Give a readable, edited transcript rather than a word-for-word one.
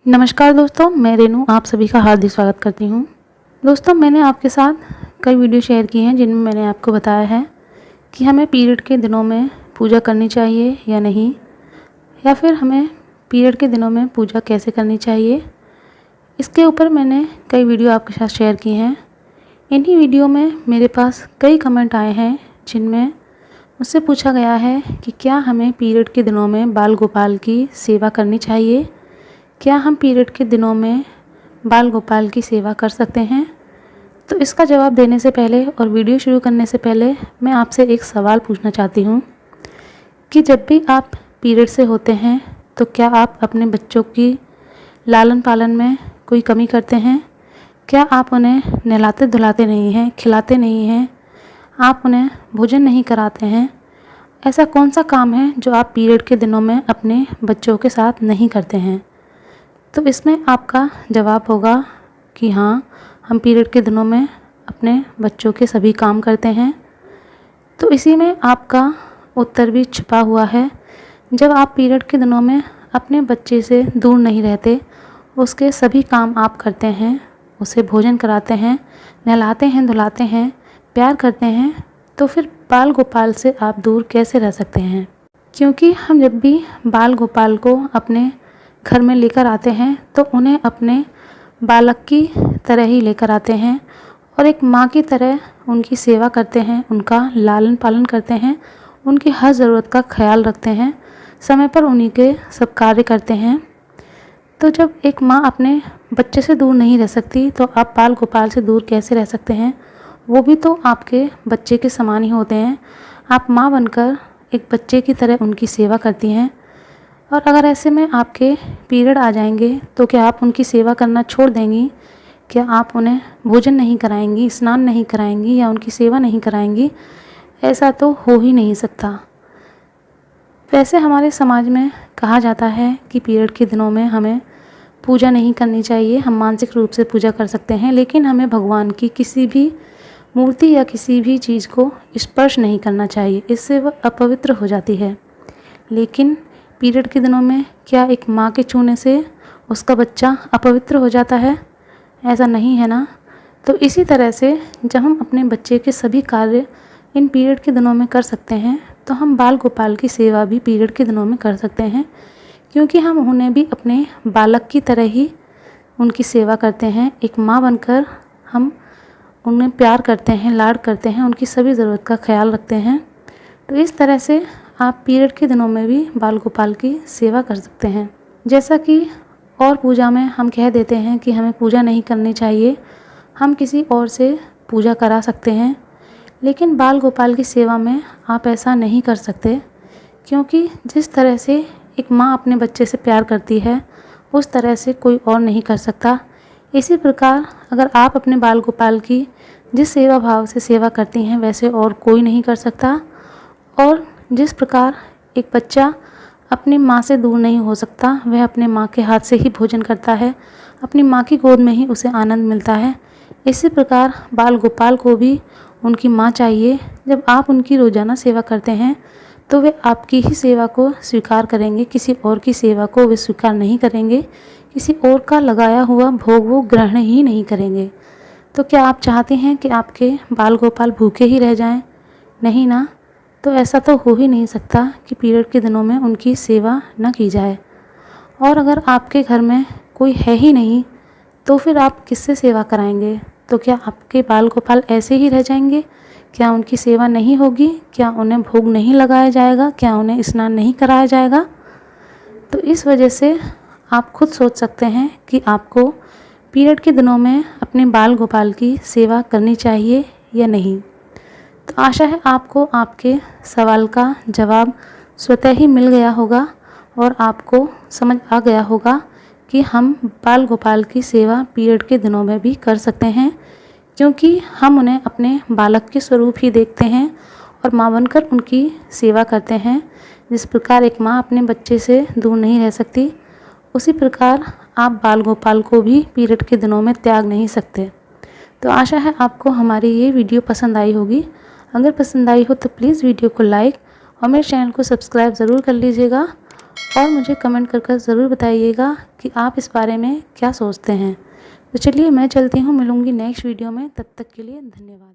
नमस्कार दोस्तों, मैं रेनू आप सभी का हार्दिक स्वागत करती हूँ। दोस्तों, मैंने आपके साथ कई वीडियो शेयर की हैं जिनमें मैंने आपको बताया है कि हमें पीरियड के दिनों में पूजा करनी चाहिए या नहीं, या फिर हमें पीरियड के दिनों में पूजा कैसे करनी चाहिए। इसके ऊपर मैंने कई वीडियो आपके साथ शेयर की हैं। इन्हीं वीडियो में मेरे पास कई कमेंट आए हैं जिनमें मुझसे पूछा गया है कि क्या हमें पीरियड के दिनों में बाल गोपाल की सेवा करनी चाहिए, क्या हम पीरियड के दिनों में बाल गोपाल की सेवा कर सकते हैं। तो इसका जवाब देने से पहले और वीडियो शुरू करने से पहले मैं आपसे एक सवाल पूछना चाहती हूँ कि जब भी आप पीरियड से होते हैं तो क्या आप अपने बच्चों की लालन पालन में कोई कमी करते हैं? क्या आप उन्हें नहलाते धुलाते नहीं हैं, खिलाते नहीं हैं, आप उन्हें भोजन नहीं कराते हैं? ऐसा कौन सा काम है जो आप पीरियड के दिनों में अपने बच्चों के साथ नहीं करते हैं? तो इसमें आपका जवाब होगा कि हाँ, हम पीरियड के दिनों में अपने बच्चों के सभी काम करते हैं। तो इसी में आपका उत्तर भी छुपा हुआ है। जब आप पीरियड के दिनों में अपने बच्चे से दूर नहीं रहते, उसके सभी काम आप करते हैं, उसे भोजन कराते हैं, नहलाते हैं, धुलाते हैं, प्यार करते हैं, तो फिर बाल गोपाल से आप दूर कैसे रह सकते हैं? क्योंकि हम जब भी बाल गोपाल को अपने घर में लेकर आते हैं तो उन्हें अपने बालक की तरह ही लेकर आते हैं और एक माँ की तरह उनकी सेवा करते हैं, उनका लालन पालन करते हैं, उनकी हर ज़रूरत का ख्याल रखते हैं, समय पर उन्हीं के सब कार्य करते हैं। तो जब एक माँ अपने बच्चे से दूर नहीं रह सकती तो आप बाल गोपाल से दूर कैसे रह सकते हैं? वो भी तो आपके बच्चे के समान ही होते हैं। आप माँ बनकर एक बच्चे की तरह उनकी सेवा करती हैं। और अगर ऐसे में आपके पीरियड आ जाएंगे तो क्या आप उनकी सेवा करना छोड़ देंगी? क्या आप उन्हें भोजन नहीं कराएंगी, स्नान नहीं कराएंगी या उनकी सेवा नहीं कराएंगी? ऐसा तो हो ही नहीं सकता। वैसे हमारे समाज में कहा जाता है कि पीरियड के दिनों में हमें पूजा नहीं करनी चाहिए, हम मानसिक रूप से पूजा कर सकते हैं, लेकिन हमें भगवान की किसी भी मूर्ति या किसी भी चीज़ को स्पर्श नहीं करना चाहिए, इससे वह अपवित्र हो जाती है। लेकिन पीरियड के दिनों में क्या एक माँ के छूने से उसका बच्चा अपवित्र हो जाता है? ऐसा नहीं है ना। तो इसी तरह से जब हम अपने बच्चे के सभी कार्य इन पीरियड के दिनों में कर सकते हैं तो हम बाल गोपाल की सेवा भी पीरियड के दिनों में कर सकते हैं, क्योंकि हम उन्हें भी अपने बालक की तरह ही उनकी सेवा करते हैं। एक माँ बनकर हम उन्हें प्यार करते हैं, लाड करते हैं, उनकी सभी ज़रूरत का ख्याल रखते हैं। तो इस तरह से आप पीरियड के दिनों में भी बाल गोपाल की सेवा कर सकते हैं। जैसा कि और पूजा में हम कह देते हैं कि हमें पूजा नहीं करनी चाहिए, हम किसी और से पूजा करा सकते हैं, लेकिन बाल गोपाल की सेवा में आप ऐसा नहीं कर सकते, क्योंकि जिस तरह से एक माँ अपने बच्चे से प्यार करती है उस तरह से कोई और नहीं कर सकता। इसी प्रकार अगर आप अपने बाल गोपाल की जिस सेवा भाव से सेवा करती हैं वैसे और कोई नहीं कर सकता। और जिस प्रकार एक बच्चा अपनी माँ से दूर नहीं हो सकता, वह अपने माँ के हाथ से ही भोजन करता है, अपनी माँ की गोद में ही उसे आनंद मिलता है, इसी प्रकार बाल गोपाल को भी उनकी माँ चाहिए। जब आप उनकी रोज़ाना सेवा करते हैं तो वे आपकी ही सेवा को स्वीकार करेंगे, किसी और की सेवा को वे स्वीकार नहीं करेंगे, किसी और का लगाया हुआ भोग वो ग्रहण ही नहीं करेंगे। तो क्या आप चाहते हैं कि आपके बाल गोपाल भूखे ही रह जाएं? नहीं ना। तो ऐसा तो हो ही नहीं सकता कि पीरियड के दिनों में उनकी सेवा न की जाए। और अगर आपके घर में कोई है ही नहीं तो फिर आप किससे सेवा कराएंगे? तो क्या आपके बाल गोपाल ऐसे ही रह जाएंगे? क्या उनकी सेवा नहीं होगी? क्या उन्हें भोग नहीं लगाया जाएगा? क्या उन्हें स्नान नहीं कराया जाएगा? तो इस वजह से आप खुद सोच सकते हैं कि आपको पीरियड के दिनों में अपने बाल गोपाल की सेवा करनी चाहिए या नहीं। तो आशा है आपको आपके सवाल का जवाब स्वतः ही मिल गया होगा और आपको समझ आ गया होगा कि हम बाल गोपाल की सेवा पीरियड के दिनों में भी कर सकते हैं, क्योंकि हम उन्हें अपने बालक के स्वरूप ही देखते हैं और माँ बनकर उनकी सेवा करते हैं। जिस प्रकार एक माँ अपने बच्चे से दूर नहीं रह सकती, उसी प्रकार आप बाल गोपाल को भी पीरियड के दिनों में त्याग नहीं सकते। तो आशा है आपको हमारी ये वीडियो पसंद आई होगी। अगर पसंद आई हो तो प्लीज़ वीडियो को लाइक और मेरे चैनल को सब्सक्राइब ज़रूर कर लीजिएगा और मुझे कमेंट कर ज़रूर बताइएगा कि आप इस बारे में क्या सोचते हैं। तो चलिए मैं चलती हूँ, मिलूँगी नेक्स्ट वीडियो में, तब तक के लिए धन्यवाद।